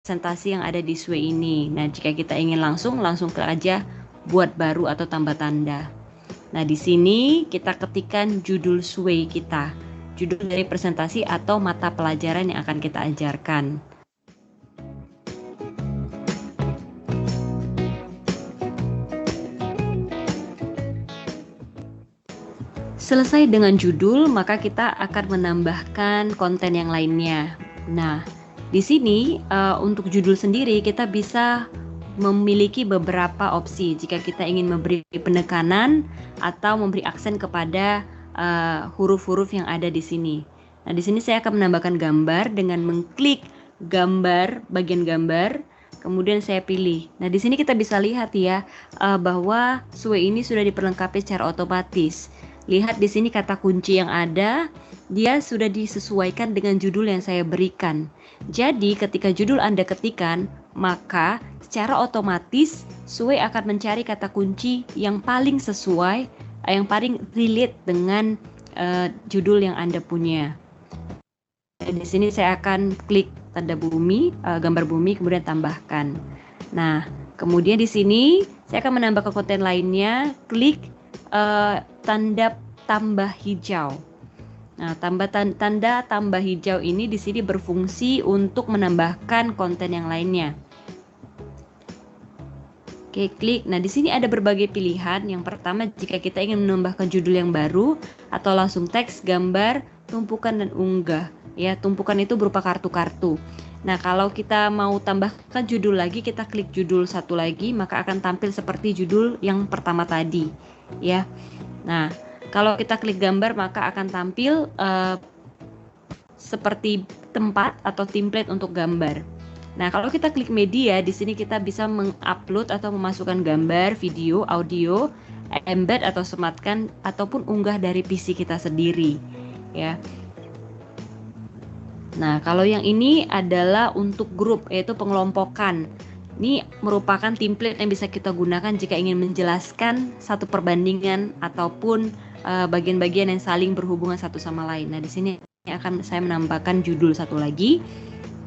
presentasi yang ada di Sway ini. Nah, jika kita ingin langsung klik aja buat baru atau tambah tanda. Nah, di sini kita ketikkan judul Sway kita, judul dari presentasi atau mata pelajaran yang akan kita ajarkan. Selesai dengan judul, maka kita akan menambahkan konten yang lainnya. Nah, di sini untuk judul sendiri kita bisa memiliki beberapa opsi jika kita ingin memberi penekanan atau memberi aksen kepada huruf-huruf yang ada di sini. Nah, di sini saya akan menambahkan gambar dengan mengklik gambar, bagian gambar, kemudian saya pilih. Nah, di sini kita bisa lihat ya bahwa Sway ini sudah diperlengkapi secara otomatis. Lihat di sini kata kunci yang ada, dia sudah disesuaikan dengan judul yang saya berikan. Jadi ketika judul Anda ketikkan, maka secara otomatis Sway akan mencari kata kunci yang paling sesuai, yang paling relate dengan judul yang Anda punya. Di sini saya akan klik tanda bumi, gambar bumi, kemudian tambahkan. Nah, kemudian di sini saya akan menambahkan konten lainnya, klik tanda tambah hijau. Nah, tanda tambah hijau ini di sini berfungsi untuk menambahkan konten yang lainnya. Oke, klik. Nah, di sini ada berbagai pilihan. Yang pertama, jika kita ingin menambahkan judul yang baru atau langsung teks, gambar, tumpukan dan unggah. Ya, tumpukan itu berupa kartu-kartu. Nah, kalau kita mau tambahkan judul lagi, kita klik judul satu lagi, maka akan tampil seperti judul yang pertama tadi. Ya. Nah, kalau kita klik gambar, maka akan tampil seperti tempat atau template untuk gambar. Nah, kalau kita klik media, di sini kita bisa mengupload atau memasukkan gambar, video, audio, embed atau sematkan ataupun unggah dari PC kita sendiri, ya. Nah, kalau yang ini adalah untuk grup, yaitu pengelompokan. Ini merupakan template yang bisa kita gunakan jika ingin menjelaskan satu perbandingan ataupun bagian-bagian yang saling berhubungan satu sama lain. Nah, di sini akan saya menambahkan judul satu lagi.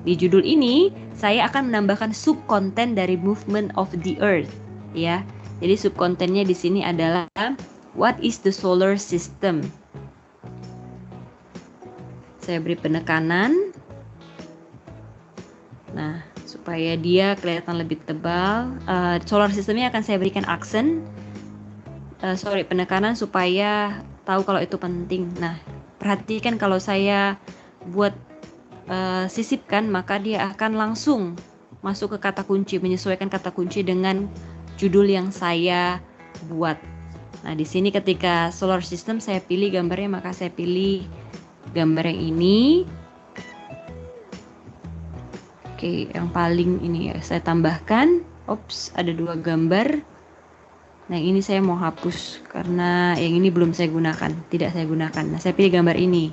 Di judul ini saya akan menambahkan subkonten dari Movement of the Earth, ya. Jadi subkontennya di sini adalah What is the solar system? Saya beri penekanan. Nah, supaya dia kelihatan lebih tebal, solar systemnya akan saya berikan aksen, penekanan supaya tahu kalau itu penting. Nah, perhatikan kalau saya buat sisipkan, maka dia akan langsung masuk ke kata kunci, menyesuaikan kata kunci dengan judul yang saya buat. Nah, di sini ketika solar system saya pilih gambarnya, maka saya pilih gambar yang ini. Oke, yang paling ini ya saya tambahkan. Ops, ada dua gambar. Nah, ini saya mau hapus karena yang ini belum saya gunakan, tidak saya gunakan. Nah, saya pilih gambar ini.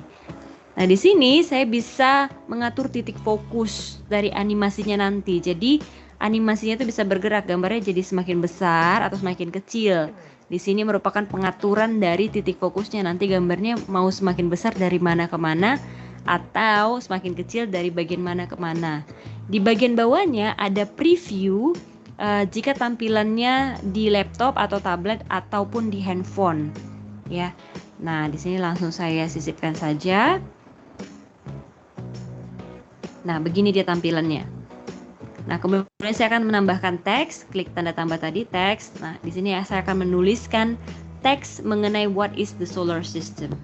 Nah, di sini saya bisa mengatur titik fokus dari animasinya nanti. Jadi, animasinya itu bisa bergerak, gambarnya jadi semakin besar atau semakin kecil. Di sini merupakan pengaturan dari titik fokusnya. Nanti gambarnya mau semakin besar dari mana ke mana atau semakin kecil dari bagian mana ke mana. Di bagian bawahnya ada preview jika tampilannya di laptop atau tablet ataupun di handphone, ya. Nah, di sini langsung saya sisipkan saja. Nah, begini dia tampilannya. Nah, kemudian saya akan menambahkan teks, klik tanda tambah tadi, teks. Nah, di sini saya akan menuliskan teks mengenai what is the solar system.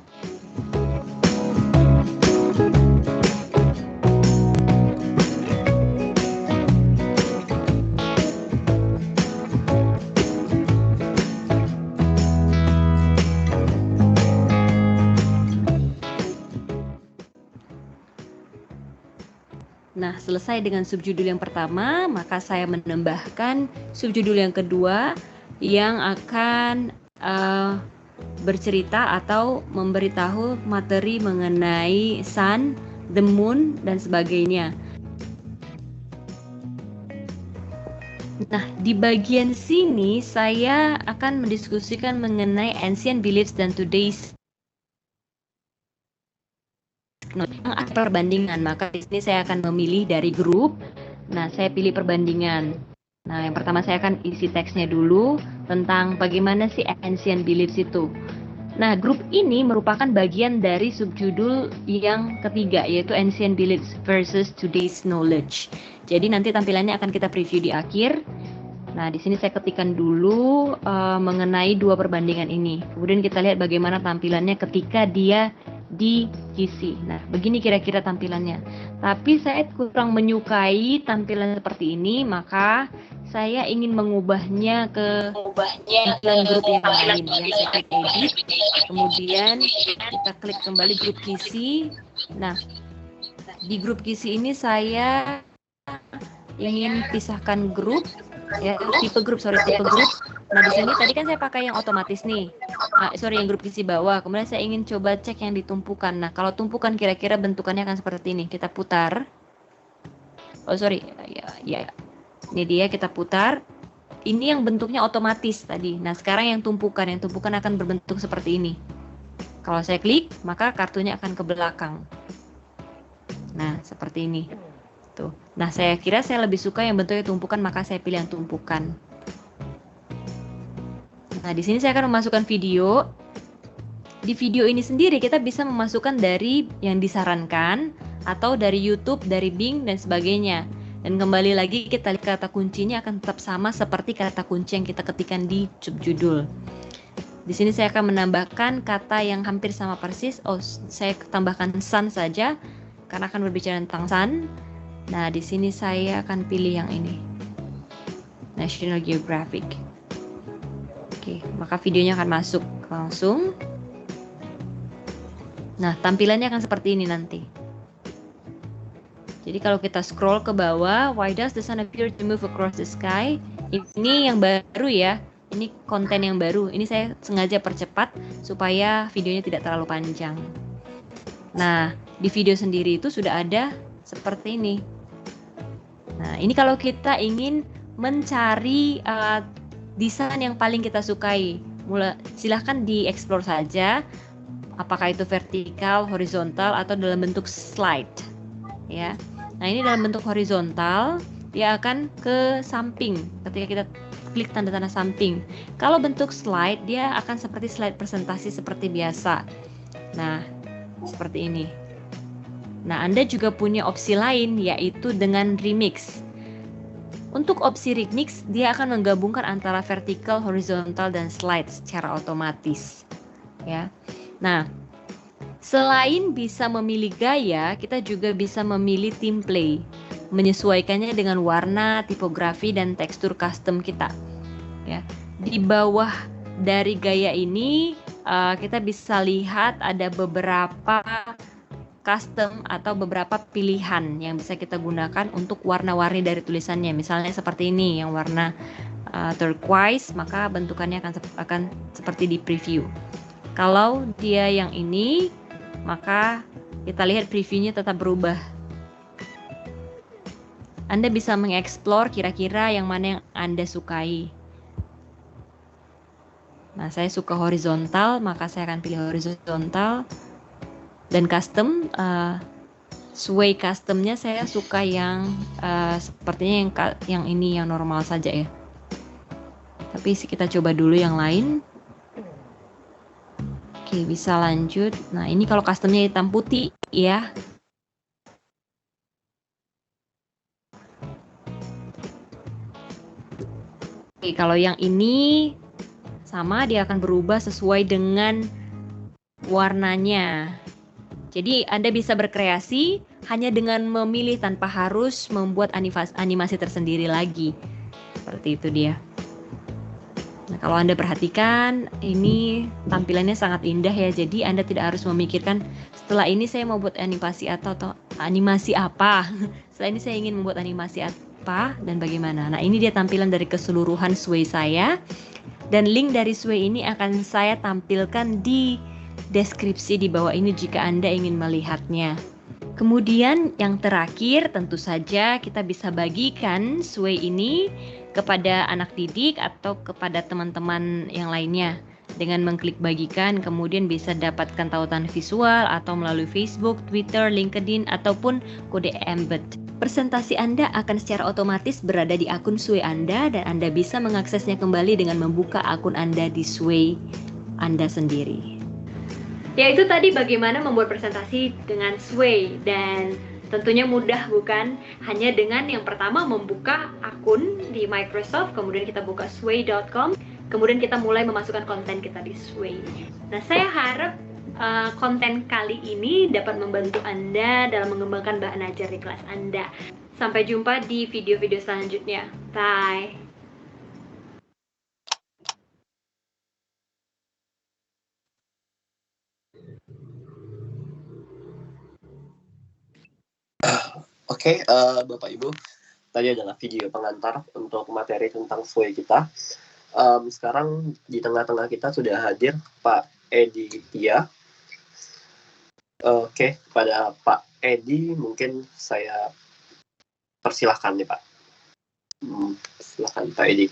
Nah, selesai dengan subjudul yang pertama, maka saya menambahkan subjudul yang kedua yang akan bercerita atau memberitahu materi mengenai sun, the moon, dan sebagainya. Nah, di bagian sini saya akan mendiskusikan mengenai ancient beliefs dan today's perbandingan. Maka di sini saya akan memilih dari grup Nah, saya pilih perbandingan. Nah, yang pertama saya akan isi teksnya dulu tentang bagaimana sih ancient beliefs itu. Nah, grup ini merupakan bagian dari subjudul yang ketiga, yaitu Ancient Beliefs versus Today's Knowledge. Jadi nanti tampilannya akan kita preview di akhir. Nah, di sini saya ketikkan dulu mengenai dua perbandingan ini. Kemudian kita lihat bagaimana tampilannya ketika dia diisi. Nah, begini kira-kira tampilannya. Tapi saya kurang menyukai tampilan seperti ini, maka saya ingin mengubahnya ke tampilan grup yang lain. Ya, saya klik edit, kemudian kita klik kembali grup kisi. Nah, di grup kisi ini saya ingin pisahkan grup, ya, tipe grup. Nah, di sini tadi kan saya pakai yang otomatis nih. Yang grup kisi bawah. Kemudian saya ingin coba cek yang ditumpukan. Nah, kalau tumpukan kira-kira bentukannya akan seperti ini. Kita putar. Ya. Ini dia, kita putar. Ini yang bentuknya otomatis tadi. Nah, sekarang yang tumpukan akan berbentuk seperti ini. Kalau saya klik, maka kartunya akan ke belakang. Nah, seperti ini. Tuh. Nah, saya kira saya lebih suka yang bentuknya tumpukan, maka saya pilih yang tumpukan. Nah, di sini saya akan memasukkan video. Di video ini sendiri kita bisa memasukkan dari yang disarankan atau dari YouTube, dari Bing dan sebagainya. Dan kembali lagi kita lihat kata kuncinya akan tetap sama seperti kata kunci yang kita ketikkan di subjudul. Di sini saya akan menambahkan kata yang hampir sama persis. Saya tambahkan sun saja karena akan berbicara tentang sun. Nah, di sini saya akan pilih yang ini. National Geographic. Oke, maka videonya akan masuk langsung. Nah, tampilannya akan seperti ini nanti. Jadi kalau kita scroll ke bawah, why does the sun appear to move across the sky? Ini yang baru ya. Ini konten yang baru. Ini saya sengaja percepat supaya videonya tidak terlalu panjang. Nah, di video sendiri itu sudah ada seperti ini. Nah, ini kalau kita ingin mencari desain yang paling kita sukai, silahkan dieksplor saja. Apakah itu vertikal, horizontal, atau dalam bentuk slide, ya. Nah, ini dalam bentuk horizontal, dia akan ke samping ketika kita klik tanda-tanda samping. Kalau bentuk slide, dia akan seperti slide presentasi seperti biasa. Nah, seperti ini. Nah, Anda juga punya opsi lain, yaitu dengan remix. Untuk opsi remix, dia akan menggabungkan antara vertikal, horizontal, dan slide secara otomatis, ya. Nah, selain bisa memilih gaya, kita juga bisa memilih template, menyesuaikannya dengan warna, tipografi, dan tekstur custom kita. Ya, di bawah dari gaya ini, kita bisa lihat ada beberapa custom atau beberapa pilihan yang bisa kita gunakan untuk warna-warni dari tulisannya. Misalnya seperti ini, yang warna turquoise, maka bentukannya akan seperti di preview. Kalau dia yang ini, maka kita lihat previewnya tetap berubah. Anda bisa mengeksplor kira-kira yang mana yang Anda sukai. Nah, saya suka horizontal, maka saya akan pilih horizontal. Dan custom, sway customnya saya suka yang sepertinya yang ini, yang normal saja ya. Tapi kita coba dulu yang lain. Oke, bisa lanjut. Nah, ini kalau customnya hitam putih ya. Oke, kalau yang ini sama, dia akan berubah sesuai dengan warnanya. Jadi Anda bisa berkreasi hanya dengan memilih tanpa harus membuat animasi tersendiri lagi. Seperti itu dia. Nah, kalau Anda perhatikan, ini tampilannya sangat indah ya. Jadi Anda tidak harus memikirkan setelah ini saya mau buat animasi atau animasi apa. Setelah ini saya ingin membuat animasi apa dan bagaimana. Nah, ini dia tampilan dari keseluruhan Sway saya. Dan link dari Sway ini akan saya tampilkan di deskripsi di bawah ini jika Anda ingin melihatnya. Kemudian yang terakhir, tentu saja kita bisa bagikan Sway ini kepada anak didik atau kepada teman-teman yang lainnya dengan mengklik bagikan. Kemudian bisa dapatkan tautan visual atau melalui Facebook, Twitter, LinkedIn ataupun kode embed. presentasi Anda akan secara otomatis berada di akun Sway Anda dan Anda bisa mengaksesnya kembali dengan membuka akun Anda di Sway Anda sendiri. Ya, itu tadi bagaimana membuat presentasi dengan Sway, dan tentunya mudah bukan? Hanya dengan yang pertama membuka akun di Microsoft, kemudian kita buka sway.com, kemudian kita mulai memasukkan konten kita di Sway. Nah, saya harap konten kali ini dapat membantu Anda dalam mengembangkan bahan ajar di kelas Anda. Sampai jumpa di video-video selanjutnya. Bye! Oke, Bapak Ibu, tadi adalah video pengantar untuk materi tentang Sway kita. Sekarang di tengah-tengah kita sudah hadir Pak Edi Tia. Oke, pada Pak Edi mungkin saya persilahkan nih Pak. Silakan Pak Edi.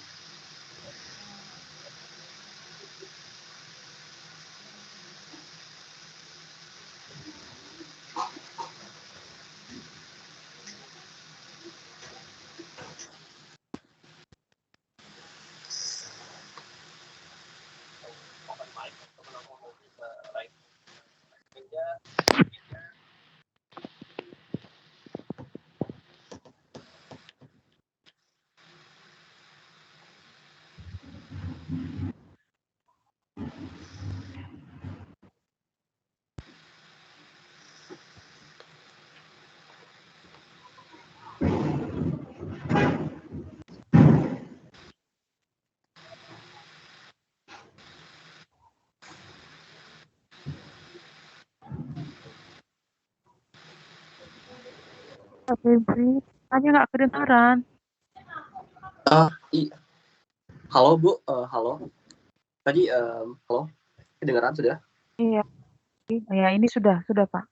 Febri, tanya nggak kedengaran. Halo Bu, halo. Tadi halo, kedengaran sudah? Iya, ya ini sudah Pak.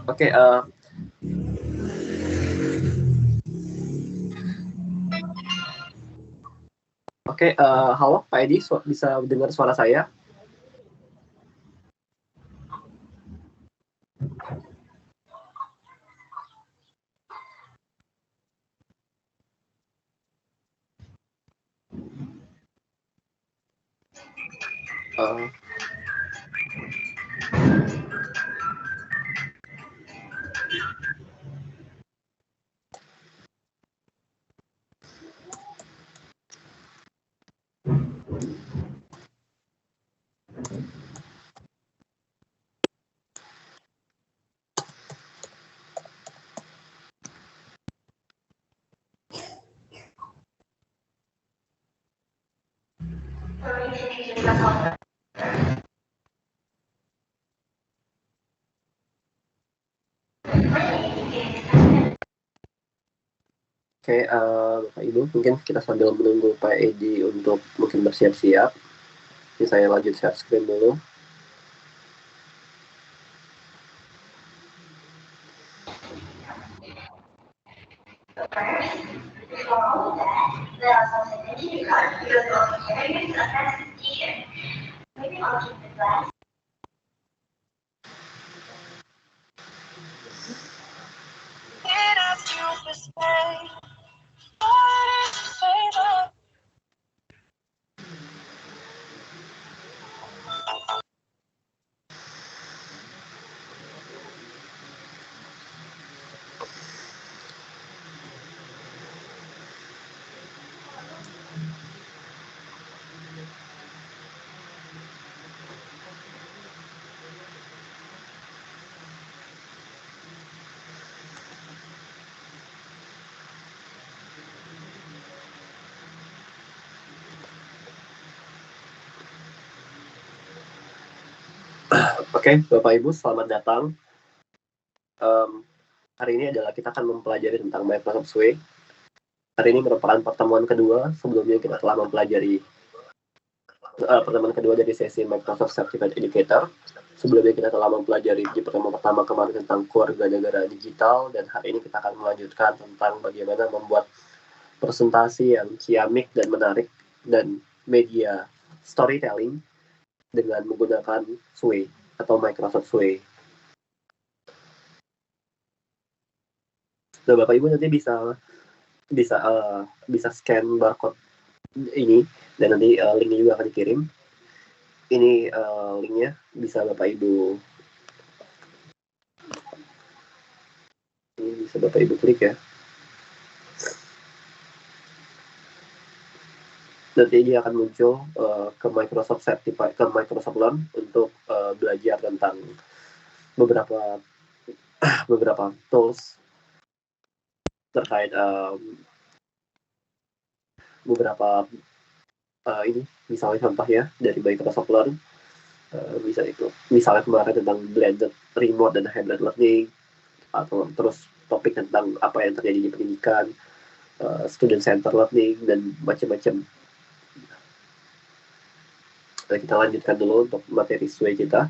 Oke, halo Pak Edi, bisa dengar suara saya? Oke, Bapak Ibu, mungkin kita sambil menunggu Pak Edi untuk mungkin bersiap-siap. Ini saya lanjut share screen dulu. Oke, Bapak Ibu, selamat datang. Hari ini adalah kita akan mempelajari tentang Microsoft Sway. Hari ini merupakan pertemuan kedua. Sebelumnya kita telah mempelajari pertemuan kedua dari sesi Microsoft Certified Educator. Sebelumnya kita telah mempelajari di pertemuan pertama kemarin tentang keluarga negara digital, dan hari ini kita akan melanjutkan tentang bagaimana membuat presentasi yang ciamik dan menarik dan media storytelling dengan menggunakan Sway atau Microsoft Sway. Nah, Bapak Ibu nanti bisa scan barcode ini, dan nanti linknya juga akan dikirim. Ini linknya bisa Bapak Ibu klik ya. Nanti dia akan muncul ke Microsoft Certified, ke Microsoft Learn untuk belajar tentang beberapa tools terkait beberapa ini, misalnya contohnya dari Microsoft Learn, bisa itu misalnya kemarin tentang blended remote dan hybrid learning, atau terus topik tentang apa yang terjadi di pendidikan, student center learning, dan macam-macam. Nah, kita lanjutkan dulu untuk materi SWE kita.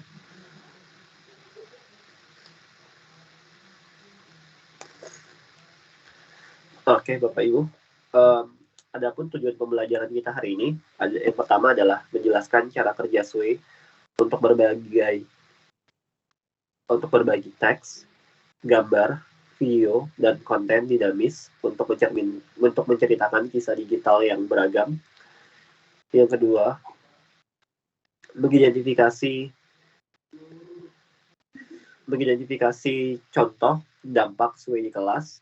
Oke, Bapak Ibu. Adapun tujuan pembelajaran kita hari ini, yang pertama adalah menjelaskan cara kerja SWE untuk berbagi teks, gambar, video, dan konten dinamis untuk menceritakan kisah digital yang beragam. Yang kedua, mengidentifikasi contoh dampak SWE di kelas,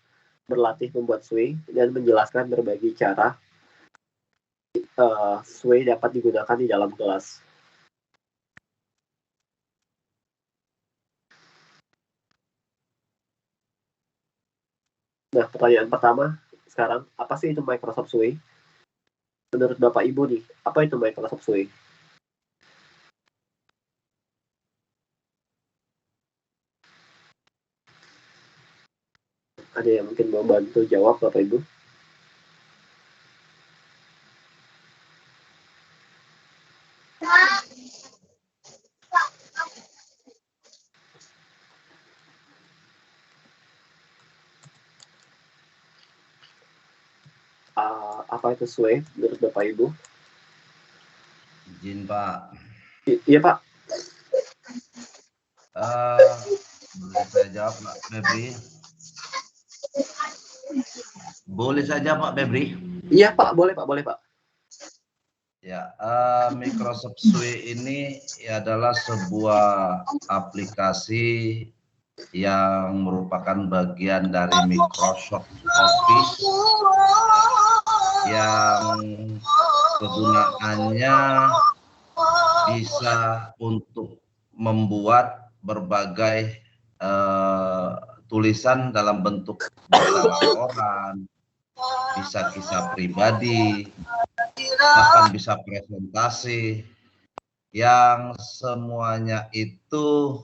berlatih membuat SWE, dan menjelaskan berbagai cara SWE dapat digunakan di dalam kelas. Nah, pertanyaan pertama sekarang, apa sih itu Microsoft SWE? Menurut Bapak Ibu nih, apa itu Microsoft SWE? Ada yang mungkin mau bantu jawab, Bapak Ibu? Apa itu SWE menurut Bapak Ibu? Izin Pak. Iya Pak. Boleh saya jawab Pak Febri? Boleh saja Pak Febri? Iya Pak, boleh Pak. Ya, Microsoft SWE ini adalah sebuah aplikasi yang merupakan bagian dari Microsoft Office yang kegunaannya bisa untuk membuat berbagai tulisan dalam bentuk bisa laporan, bisa kisah pribadi, bahkan bisa presentasi, yang semuanya itu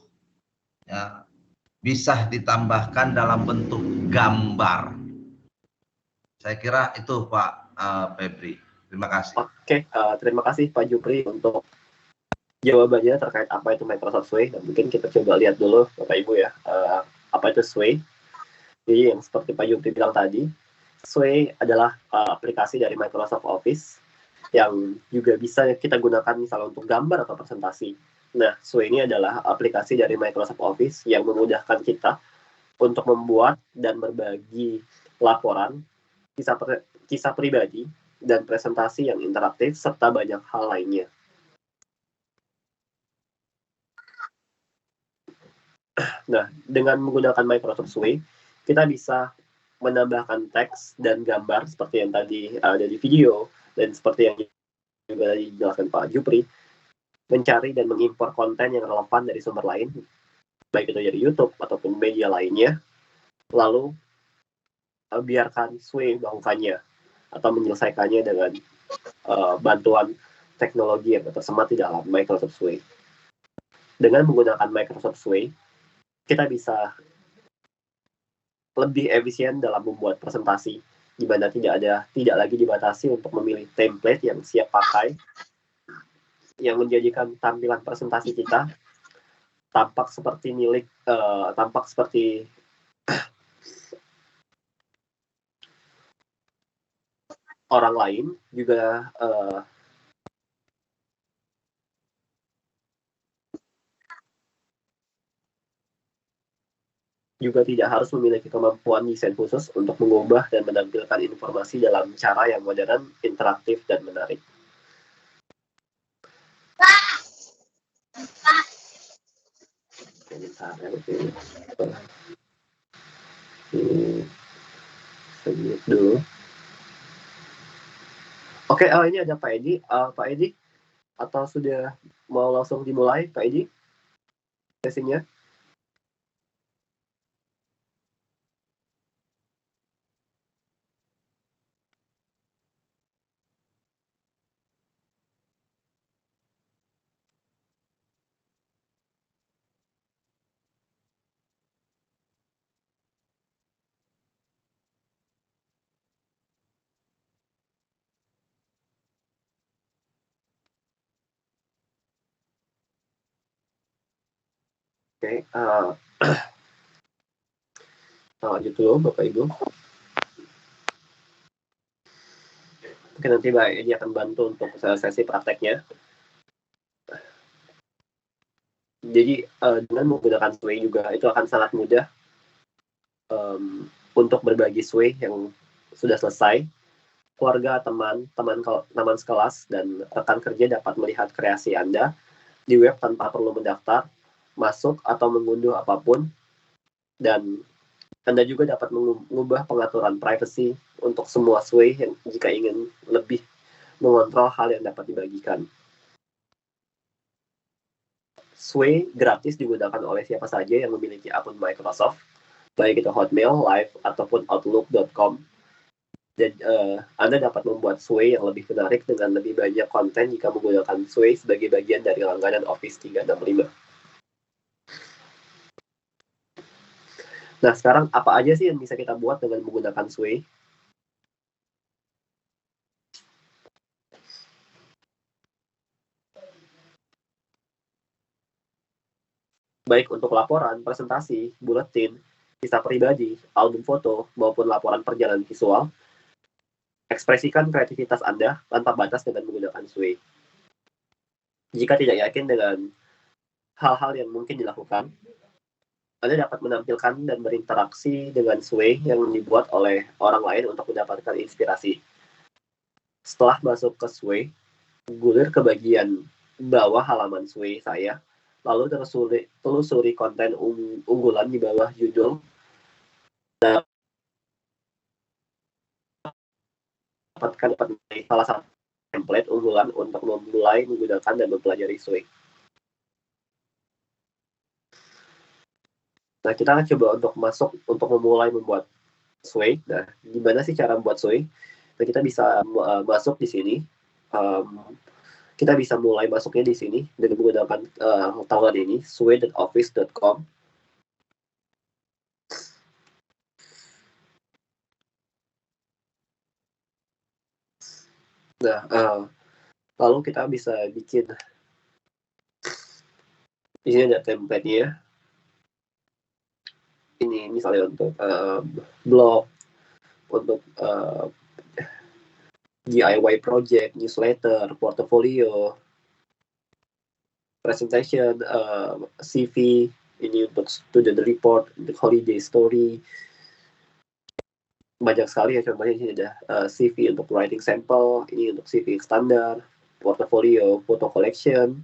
ya, bisa ditambahkan dalam bentuk gambar. Saya kira itu Pak Febri. Terima kasih. Oke, terima kasih Pak Jupri untuk jawabannya terkait apa itu Microsoft SWE. Dan mungkin kita coba lihat dulu Bapak Ibu ya, apa itu SWE. Jadi yang seperti Pak Jupri bilang tadi, SWE adalah aplikasi dari Microsoft Office yang juga bisa kita gunakan misalnya untuk gambar atau presentasi. Nah, SWE ini adalah aplikasi dari Microsoft Office yang memudahkan kita untuk membuat dan berbagi laporan, kisah pribadi, dan presentasi yang interaktif, serta banyak hal lainnya. Nah, dengan menggunakan Microsoft SWE, kita bisa menambahkan teks dan gambar seperti yang tadi ada di video, dan seperti yang juga dijelaskan Pak Jupri, mencari dan mengimpor konten yang relevan dari sumber lain, baik itu dari YouTube ataupun media lainnya, lalu biarkan SWE melakukannya atau menyelesaikannya dengan bantuan teknologi yang tersemat di dalam Microsoft SWE. Dengan menggunakan Microsoft SWE, kita bisa lebih efisien dalam membuat presentasi, di mana tidak lagi dibatasi untuk memilih template yang siap pakai, yang menjadikan tampilan presentasi kita tampak seperti orang lain, juga tidak harus memiliki kemampuan desain khusus untuk mengubah dan menampilkan informasi dalam cara yang modern, interaktif, dan menarik. Sedikit dulu. Oke, ini ada Pak Edi. Pak Edi, atau sudah mau langsung dimulai, Pak Edi, sesinya? Oke, lanjut dulu Bapak Ibu. Mungkin nanti Mbak Edi akan bantu untuk sesi prakteknya. Jadi dengan menggunakan Sway juga itu akan sangat mudah untuk berbagi Sway yang sudah selesai. Keluarga, teman sekelas, dan rekan kerja dapat melihat kreasi Anda di web tanpa perlu mendaftar, masuk, atau mengunduh apapun. Dan Anda juga dapat mengubah pengaturan privacy untuk semua Sway yang jika ingin lebih mengontrol hal yang dapat dibagikan. Sway gratis digunakan oleh siapa saja yang memiliki akun Microsoft, baik itu Hotmail, Live, ataupun Outlook.com. Dan Anda dapat membuat Sway yang lebih menarik dengan lebih banyak konten jika menggunakan Sway sebagai bagian dari langganan Office 365. Nah, sekarang apa aja sih yang bisa kita buat dengan menggunakan Sway? Baik untuk laporan, presentasi, buletin, kisah pribadi, album foto, maupun laporan perjalanan visual, ekspresikan kreativitas Anda tanpa batas dengan menggunakan Sway. Jika tidak yakin dengan hal-hal yang mungkin dilakukan, Anda dapat menampilkan dan berinteraksi dengan Sway yang dibuat oleh orang lain untuk mendapatkan inspirasi. Setelah masuk ke Sway, gulir ke bagian bawah halaman Sway saya, lalu telusuri konten unggulan di bawah judul. Dapatkan salah satu template unggulan untuk memulai menggunakan dan mempelajari Sway. Nah, kita akan coba untuk memulai membuat Sway. Nah, gimana sih cara membuat Sway? Nah, kita bisa masuk di sini. Kita bisa mulai masuknya di sini dengan menggunakan tawaran ini, sway.office.com. Nah, lalu kita bisa bikin, di sini ada template-nya. Ini misalnya untuk blog, untuk DIY project, newsletter, portfolio, presentation, CV, ini untuk student report, untuk holiday story. Banyak sekali ya, contohnya ini ada CV untuk writing sample, ini untuk CV standar, portfolio, photo collection,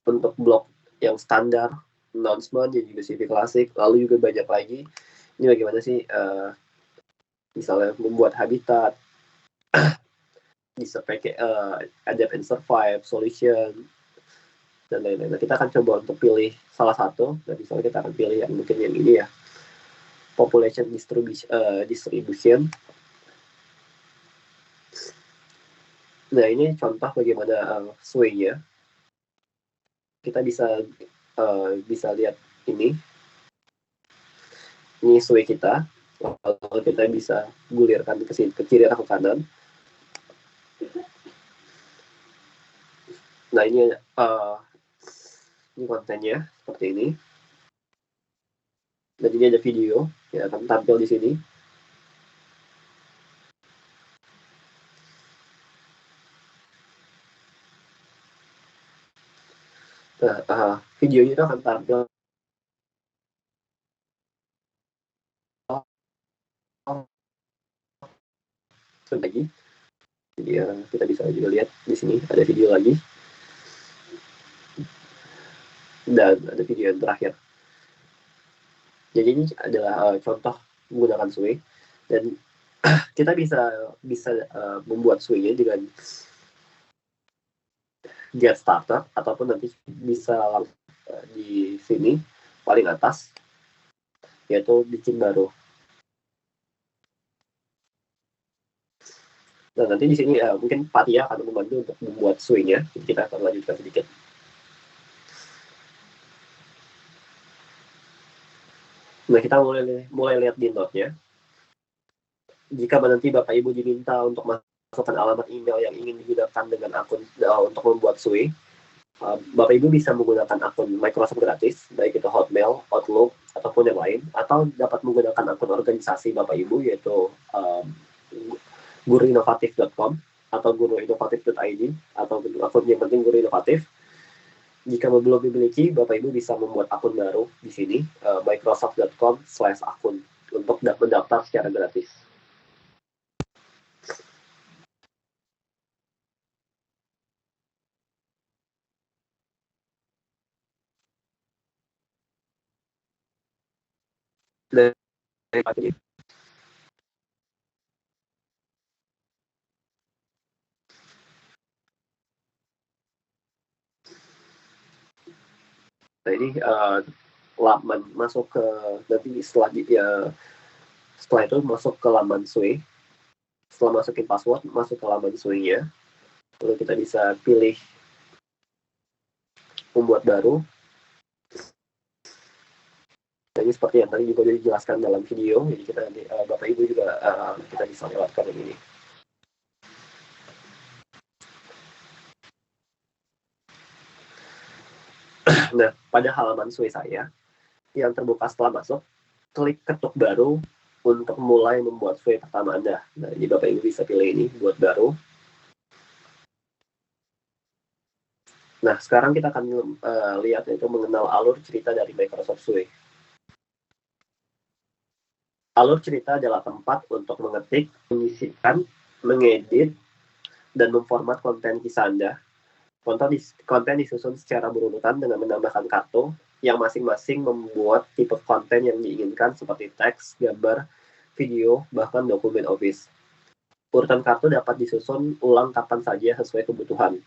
untuk blog yang standar, announcement, dan juga CV klasik, lalu juga banyak lagi. Ini bagaimana sih, misalnya membuat habitat, bisa pakai adapt and survive, solution, dan lain-lain. Nah, kita akan coba untuk pilih salah satu, dan misalnya kita akan pilih yang mungkin yang ini ya, population distribution. Nah, ini contoh bagaimana Sway-nya. Kita bisa lihat ini Sway kita. Lalu kita bisa gulirkan ke kiri atau ke kanan. Nah, ini kontennya seperti ini. Dan ini ada video yang akan tampil di sini. Nah, videonya itu akan tampil lagi. Jadi kita bisa juga lihat di sini ada video lagi dan ada video yang terakhir. Jadi ini adalah contoh menggunakan sway, dan kita bisa membuat sway dengan get started ataupun nanti bisa di sini paling atas yaitu bikin baru. Nah, nanti di sini mungkin Fatia akan membantu untuk membuat swing-nya. Jadi kita akan lanjutkan sedikit. Nah, kita mulai lihat di note-nya. Jika nanti Bapak Ibu diminta untuk masukkan alamat email yang ingin digunakan dengan akun untuk membuat swing, Bapak Ibu bisa menggunakan akun Microsoft gratis, baik itu Hotmail, Outlook, ataupun yang lain, atau dapat menggunakan akun organisasi Bapak Ibu, yaitu guruinovatif.com atau guruinovatif.id atau akun yang penting Guru Inovatif. Jika belum memiliki, Bapak Ibu bisa membuat akun baru di sini, microsoft.com/akun untuk mendaftar secara gratis. Nah, ini laman masuk ke nanti setelah itu masuk ke laman sway. Setelah masukin password, masuk ke laman sway-nya. Lalu kita bisa pilih membuat baru. Nah, ini seperti yang tadi juga dijelaskan dalam video. Jadi kita Bapak Ibu juga kita bisa lewatkan yang ini. Nah, pada halaman sway saya yang terbuka setelah masuk, klik ketuk baru untuk mulai membuat sway pertama Anda. Nah, jadi Bapak Ibu bisa pilih ini, buat baru. Nah, sekarang kita akan lihat yaitu mengenal alur cerita dari Microsoft Sway. Alur cerita adalah tempat untuk mengetik, mengisikan, mengedit, dan memformat konten kisah Anda. Konten disusun secara berurutan dengan menambahkan kartu yang masing-masing membuat tipe konten yang diinginkan seperti teks, gambar, video, bahkan dokumen Office. Urutan kartu dapat disusun ulang kapan saja sesuai kebutuhan.